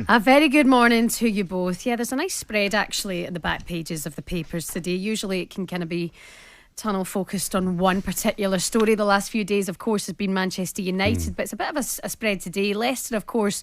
A very good morning to you both. Yeah, there's a nice spread actually at the back pages of the papers today. Usually it can kind of be tunnel focused on one particular story. The last few days, of course, has been Manchester United, but it's a bit of a spread today. Leicester, of course,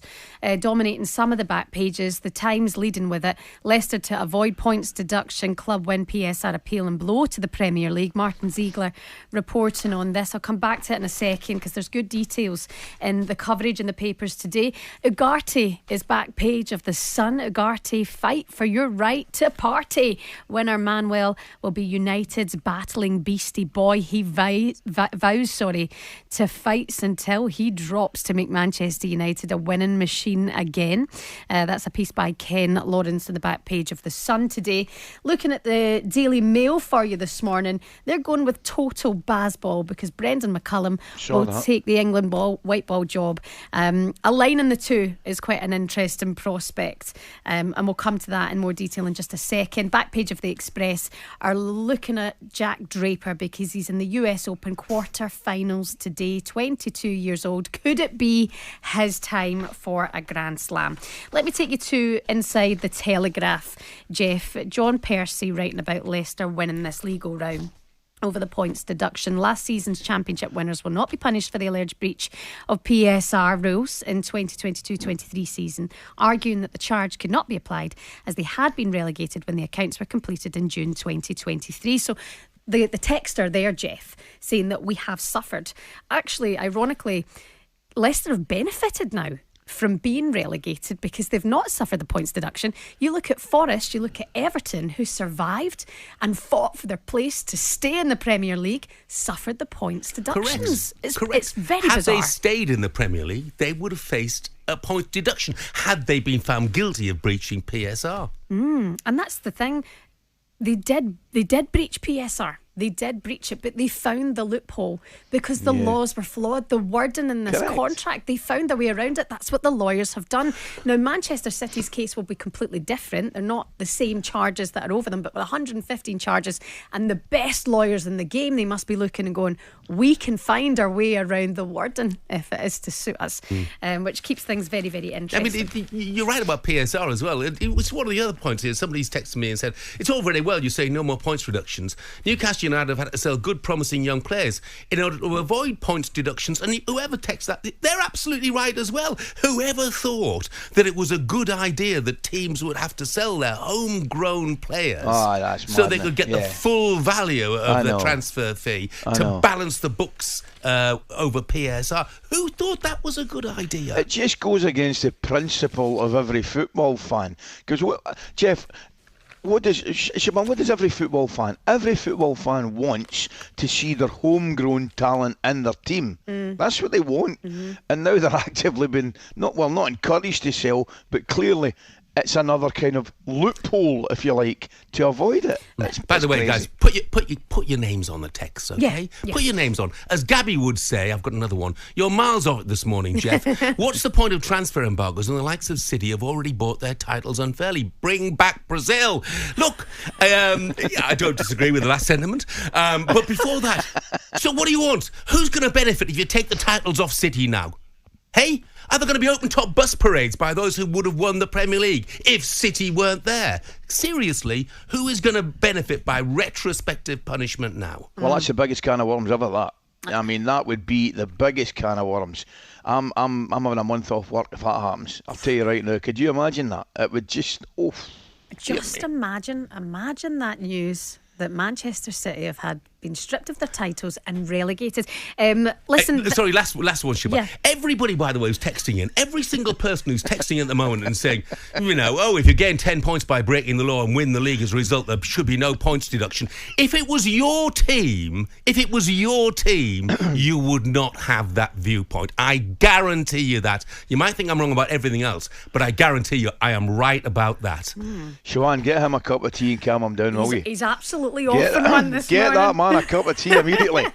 dominating some of the back pages. The Times leading with it. Leicester to avoid points deduction. Club win PSR appeal and blow to the Premier League. Martin Ziegler reporting on this. I'll come back to it in a second because there's good details in the coverage in the papers today. Ugarte is back page of the Sun. Ugarte, fight for your right to party. Winner Manuel will be United's battling beastie boy. He vows to fight until he drops to make Manchester United a winning machine again. That's a piece by Ken Lawrence in the back page of the Sun today. Looking at the Daily Mail for you this morning, they're going with total Bazball because Brendan McCullum will take the England white ball job. Aligning the two is quite an interesting prospect, and we'll come to that in more detail in just a second. Back page of the Express are looking at Jack Draper because he's in the US Open quarter-finals today, 22 years old. Could it be his time for a Grand Slam? Let me take you to inside the Telegraph, Jeff. John Percy writing about Leicester winning this legal round over the points deduction. Last season's championship winners will not be punished for the alleged breach of PSR rules in 2022-23 season, arguing that the charge could not be applied as they had been relegated when the accounts were completed in June 2023. So the texter there, Jeff, saying that we have suffered. Actually, ironically, Leicester have benefited now from being relegated because they've not suffered the points deduction. You look at Forest, you look at Everton, who survived and fought for their place to stay in the Premier League, suffered the points deductions. Correct. It's very Had bizarre. they stayed in the Premier League, they would have faced a point deduction had they been found guilty of breaching PSR. And that's the thing. They did breach PSR. They did breach it, but they found the loophole because the laws were flawed. The wording in this contract, they found a way around it. That's what the lawyers have done. Now, Manchester City's case will be completely different. They're not the same charges that are over them, but with 115 charges and the best lawyers in the game, they must be looking and going, we can find our way around the wording if it is to suit us, which keeps things very, very interesting. I mean, you're right about PSR as well. It was one of the other points here. Somebody's texted me and said, it's all very well, you say no more points reductions. Newcastle United have had to sell good, promising young players in order to avoid points deductions. And whoever texts that, they're absolutely right as well. Whoever thought that it was a good idea that teams would have to sell their homegrown players so they could get the full value of the transfer fee to balance the books over PSR? Who thought that was a good idea? It just goes against the principle of every football fan. Because, Jeff, what does every football fan? Every football fan wants to see their homegrown talent in their team. That's what they want. And now they're actively being not encouraged to sell, but clearly it's another kind of loophole, if you like, to avoid it. By the way, guys, put your names on the text, okay? Yeah. Put your names on. As Gabby would say, I've got another one. You're miles off it this morning, Jeff. What's the point of transfer embargoes when the likes of City have already bought their titles unfairly? Bring back Brazil. Look, I don't disagree with the last sentiment. But before that, so what do you want? Who's going to benefit if you take the titles off City now? Hey? Are there going to be open-top bus parades by those who would have won the Premier League if City weren't there? Seriously, who is going to benefit by retrospective punishment now? Well, that's the biggest can of worms ever, that. I mean, that would be the biggest can of worms. I'm having a month off work if that happens. I'll tell you right now, could you imagine that? It would just, imagine that news that Manchester City have been stripped of their titles and relegated. Listen, sorry, last one, Shebahn. Yeah. Everybody, by the way, who's texting in, every single person who's texting in at the moment and saying, if you gain 10 points by breaking the law and win the league as a result, there should be no points deduction. If it was your team, you would not have that viewpoint. I guarantee you that. You might think I'm wrong about everything else, but I guarantee you I am right about that. Shebahn, get him a cup of tea and calm him down, will you? He's absolutely off on one this morning. Get that man a cup of tea immediately.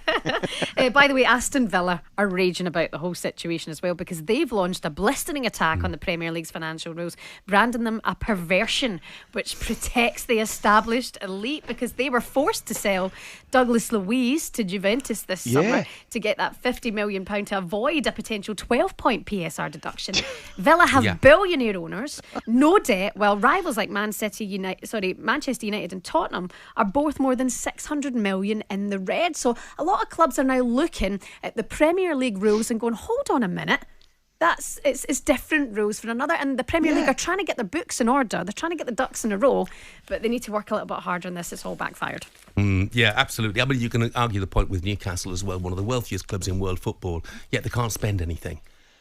By the way, Aston Villa are raging about the whole situation as well, because they've launched a blistering attack on the Premier League's financial rules, branding them a perversion which protects the established elite, because they were forced to sell Douglas Luiz to Juventus this summer to get that £50 million to avoid a potential 12-point PSR deduction. Villa have billionaire owners, no debt, while rivals like Manchester United and Tottenham are both more than 600 million in the red. So a lot of clubs are now looking at the Premier League rules and going, hold on a minute, it's different rules for another. And the Premier League are trying to get their books in order, they're trying to get the ducks in a row, but they need to work a little bit harder on this. It's all backfired. Yeah, absolutely. I mean, you can argue the point with Newcastle as well, one of the wealthiest clubs in world football, yet they can't spend anything.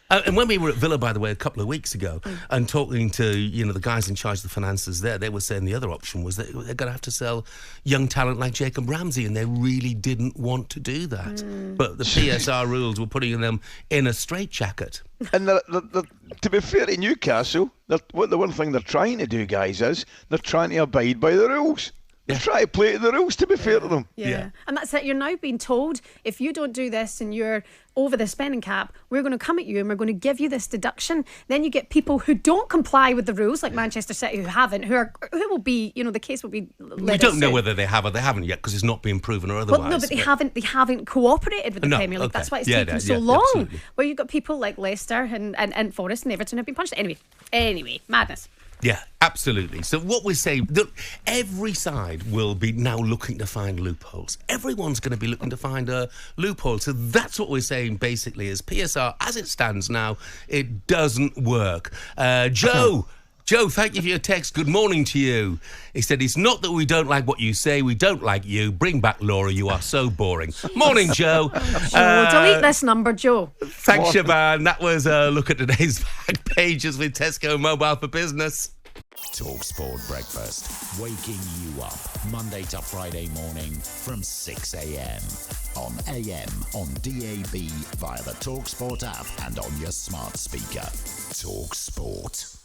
And when we were at Villa, by the way, a couple of weeks ago, and talking to the guys in charge of the finances there, they were saying the other option was that they're going to have to sell young talent like Jacob Ramsey, and they really didn't want to do that. But the PSR rules were putting them in a straitjacket. And to be fair to Newcastle, the one thing they're trying to do, guys, is they're trying to abide by the rules. They try to play to the rules, to be fair to them. Yeah. And that's it. You're now being told, if you don't do this and you're over the spending cap, we're going to come at you and we're going to give you this deduction. Then you get people who don't comply with the rules, like Manchester City, who will be, the case will be. We don't know whether they have or they haven't yet, because it's not been proven or otherwise. Well, no, but they haven't cooperated with the Premier League. Okay. That's why it's taken so long. Absolutely. Where you've got people like Leicester and Forest and Everton have been punched. Anyway, madness. Yeah, absolutely. So what we're saying, look, every side will be now looking to find loopholes. Everyone's going to be looking to find a loophole. So that's what we're saying, basically, is PSR, as it stands now, it doesn't work. Joe, thank you for your text. Good morning to you. He said, it's not that we don't like what you say, we don't like you. Bring back Laura, you are so boring. Morning, Joe. Delete this number, Joe. Thanks, Shebahn. That was a look at today's back pages with Tesco Mobile for Business. talkSPORT Breakfast, waking you up Monday to Friday morning from 6 a.m. on AM, on DAB, via the talkSPORT app and on your smart speaker. talkSPORT.